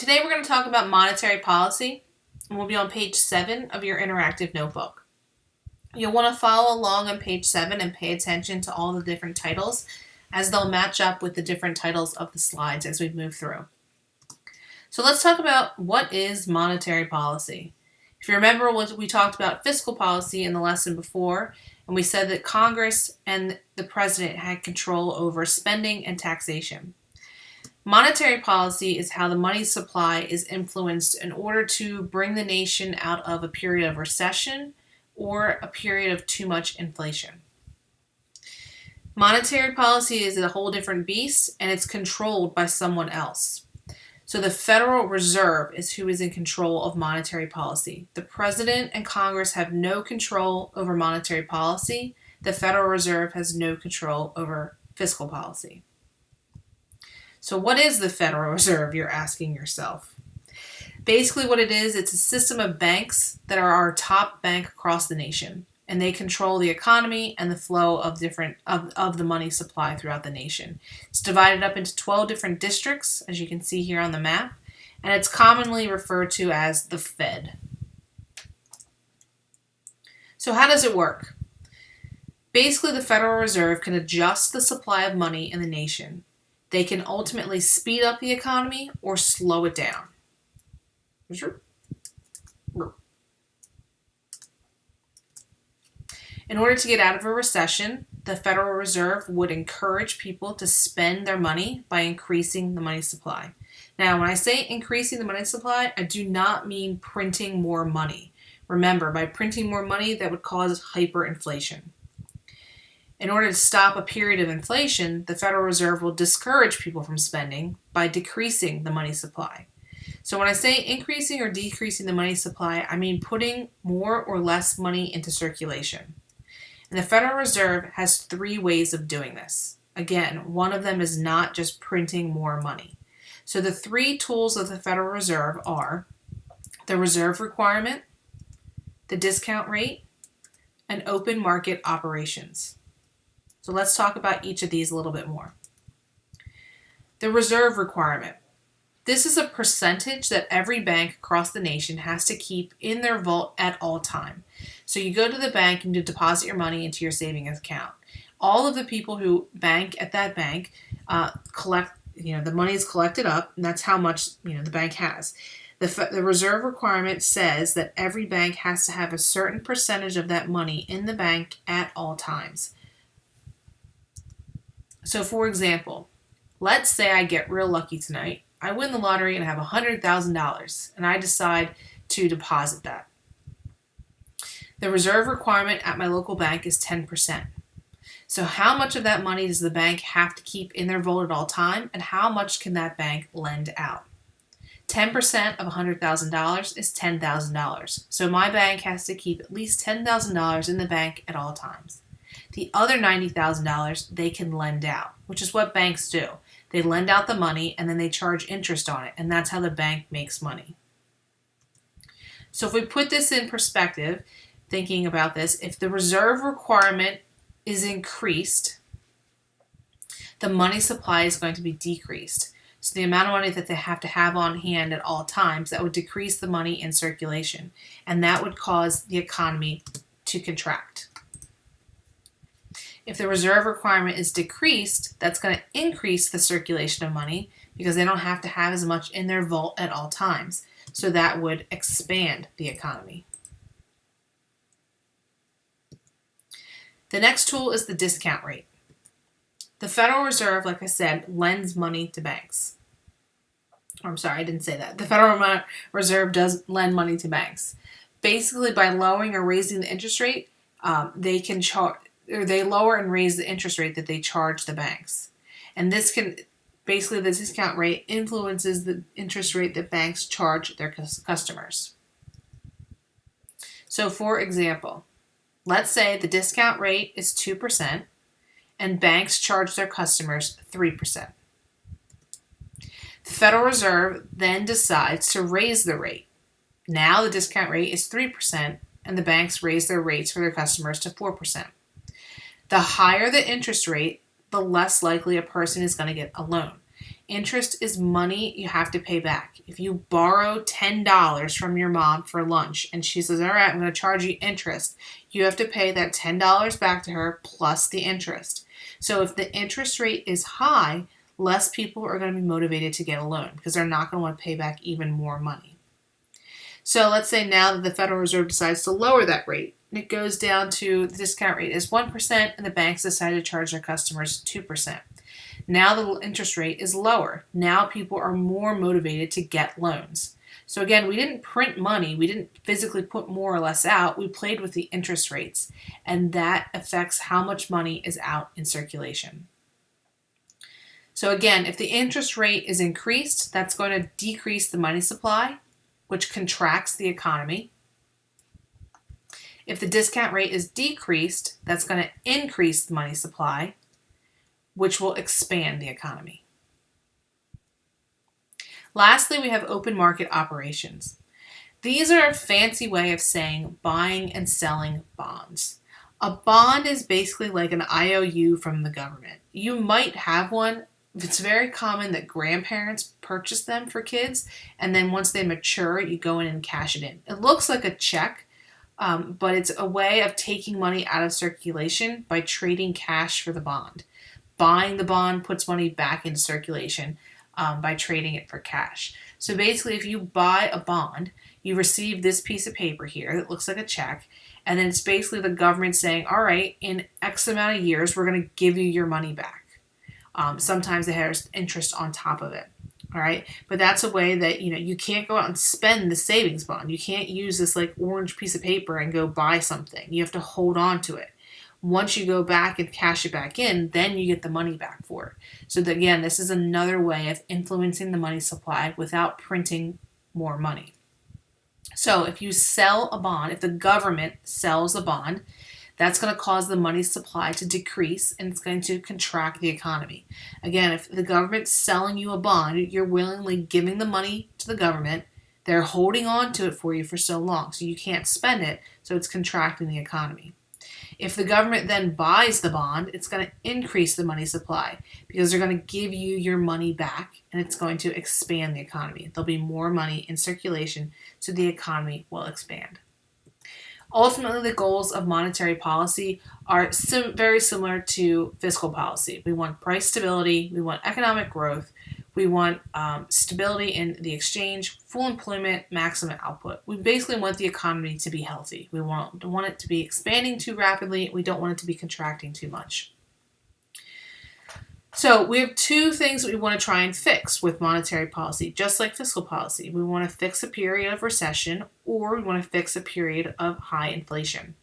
Today we're going to talk about monetary policy, and we'll be on page 7 of your interactive notebook. You'll want to follow along on page 7 and pay attention to all the different titles as they'll match up with the different titles of the slides as we move through. So let's talk about what is monetary policy. If you remember, we talked about fiscal policy in the lesson before, and we said that Congress and the president had control over spending and taxation. Monetary policy is how the money supply is influenced in order to bring the nation out of a period of recession or a period of too much inflation. Monetary policy is a whole different beast, and it's controlled by someone else. So the Federal Reserve is who is in control of monetary policy. The President and Congress have no control over monetary policy. The Federal Reserve has no control over fiscal policy. So what is the Federal Reserve, you're asking yourself? Basically what it is, it's a system of banks that are our top bank across the nation, and they control the economy and the flow of the money supply throughout the nation. It's divided up into 12 different districts, as you can see here on the map, and it's commonly referred to as the Fed. So how does it work? Basically, the Federal Reserve can adjust the supply of money in the nation. They can ultimately speed up the economy or slow it down. In order to get out of a recession, the Federal Reserve would encourage people to spend their money by increasing the money supply. Now, when I say increasing the money supply, I do not mean printing more money. Remember, by printing more money, that would cause hyperinflation. In order to stop a period of inflation, the Federal Reserve will discourage people from spending by decreasing the money supply. So when I say increasing or decreasing the money supply, I mean putting more or less money into circulation. And the Federal Reserve has 3 ways of doing this. Again, one of them is not just printing more money. So the 3 tools of the Federal Reserve are the reserve requirement, the discount rate, and open market operations. So let's talk about each of these a little bit more. The reserve requirement. This is a percentage that every bank across the nation has to keep in their vault at all time. So you go to the bank and you deposit your money into your savings account. All of the people who bank at that bank collect, the money is collected up, and that's how much, the bank has. The reserve requirement says that every bank has to have a certain percentage of that money in the bank at all times. So for example, let's say I get real lucky tonight. I win the lottery and I have $100,000 and I decide to deposit that. The reserve requirement at my local bank is 10%. So how much of that money does the bank have to keep in their vault at all time, and how much can that bank lend out? 10% of $100,000 is $10,000. So my bank has to keep at least $10,000 in the bank at all times. The other $90,000 they can lend out, which is what banks do. They lend out the money and then they charge interest on it, and that's how the bank makes money. So if we put this in perspective, thinking about this, if the reserve requirement is increased, the money supply is going to be decreased. So the amount of money that they have to have on hand at all times, that would decrease the money in circulation, and that would cause the economy to contract. If the reserve requirement is decreased, that's going to increase the circulation of money because they don't have to have as much in their vault at all times. So that would expand the economy. The next tool is the discount rate. The Federal Reserve, like I said, lends money to banks. I'm sorry, I didn't say that. The Federal Reserve does lend money to banks. Basically, by lowering or raising the interest rate, they lower and raise the interest rate that they charge the banks. And this can, basically the discount rate influences the interest rate that banks charge their customers. So for example, let's say the discount rate is 2% and banks charge their customers 3%. The Federal Reserve then decides to raise the rate. Now the discount rate is 3% and the banks raise their rates for their customers to 4%. The higher the interest rate, the less likely a person is going to get a loan. interest is money you have to pay back. If you borrow $10 from your mom for lunch and she says, all right, I'm going to charge you interest, you have to pay that $10 back to her plus the interest. So if the interest rate is high, less people are going to be motivated to get a loan because they're not going to want to pay back even more money. So let's say now that the Federal Reserve decides to lower that rate, and it goes down to the discount rate is 1% and the banks decide to charge their customers 2%. Now the interest rate is lower. Now people are more motivated to get loans. So again, we didn't print money. We didn't physically put more or less out. We played with the interest rates, and that affects how much money is out in circulation. So again, if the interest rate is increased, that's going to decrease the money supply, which contracts the economy. If the discount rate is decreased, that's going to increase the money supply, which will expand the economy. Lastly, we have open market operations. These are a fancy way of saying buying and selling bonds. A bond is basically like an IOU from the government. You might have one. It's very common that grandparents purchase them for kids, and then once they mature, you go in and cash it in. It looks like a check, but it's a way of taking money out of circulation by trading cash for the bond. Buying the bond puts money back into circulation by trading it for cash. So basically, if you buy a bond, you receive this piece of paper here that looks like a check, and then it's basically the government saying, all right, in X amount of years, we're going to give you your money back. Sometimes it has interest on top of it. All right. But that's a way that, you can't go out and spend the savings bond. You can't use this like orange piece of paper and go buy something. You have to hold on to it. Once you go back and cash it back in, then you get the money back for it. So that, again, this is another way of influencing the money supply without printing more money. So if you sell a bond, if the government sells a bond, that's going to cause the money supply to decrease, and it's going to contract the economy. Again, if the government's selling you a bond, you're willingly giving the money to the government. They're holding on to it for you for so long, so you can't spend it, so it's contracting the economy. If the government then buys the bond, it's going to increase the money supply because they're going to give you your money back, and it's going to expand the economy. There'll be more money in circulation, so the economy will expand. Ultimately, the goals of monetary policy are very similar to fiscal policy. We want price stability, we want economic growth, we want stability in the exchange, full employment, maximum output. We basically want the economy to be healthy. We don't want it to be expanding too rapidly. We don't want it to be contracting too much. So we have two things that we want to try and fix with monetary policy, just like fiscal policy. We want to fix a period of recession, or we want to fix a period of high inflation.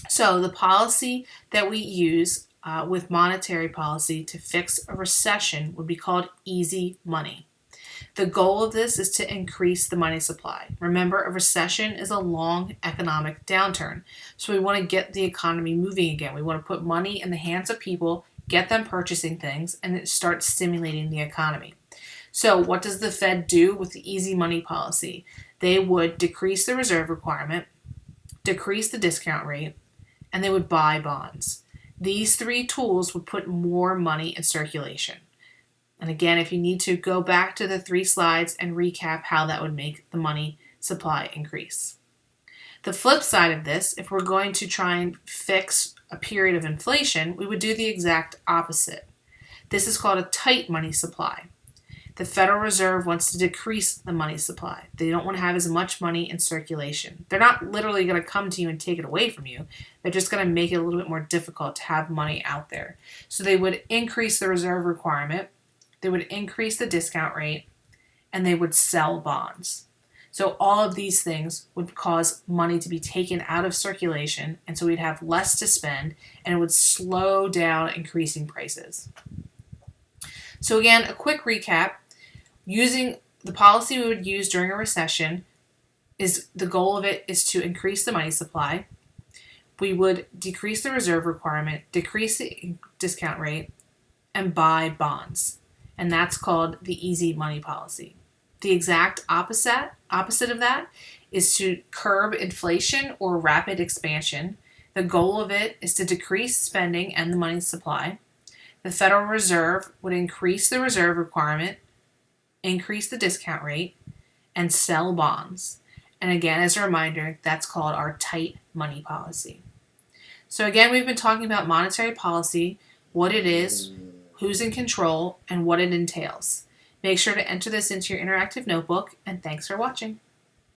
So the policy that we use with monetary policy to fix a recession would be called easy money. The goal of this is to increase the money supply. Remember, a recession is a long economic downturn. So we want to get the economy moving again. We want to put money in the hands of people, get them purchasing things, and it starts stimulating the economy. So what does the Fed do with the easy money policy? They would decrease the reserve requirement, decrease the discount rate, and they would buy bonds. These three tools would put more money in circulation. And again, if you need to, go back to the 3 slides and recap how that would make the money supply increase. The flip side of this, if we're going to try and fix a period of inflation, we would do the exact opposite. This is called a tight money supply. The Federal Reserve wants to decrease the money supply. They don't want to have as much money in circulation. They're not literally going to come to you and take it away from you. They're just going to make it a little bit more difficult to have money out there. So they would increase the reserve requirement, they would increase the discount rate, and they would sell bonds. So all of these things would cause money to be taken out of circulation, and so we'd have less to spend, and it would slow down increasing prices. So again, a quick recap. Using the policy we would use during a recession, is the goal of it is to increase the money supply. We would decrease the reserve requirement, decrease the discount rate, and buy bonds. And that's called the easy money policy. The exact opposite of that is to curb inflation or rapid expansion. The goal of it is to decrease spending and the money supply. The Federal Reserve would increase the reserve requirement, increase the discount rate, and sell bonds. And again, as a reminder, that's called our tight money policy. So again, we've been talking about monetary policy, what it is, who's in control, and what it entails. Make sure to enter this into your interactive notebook, and thanks for watching.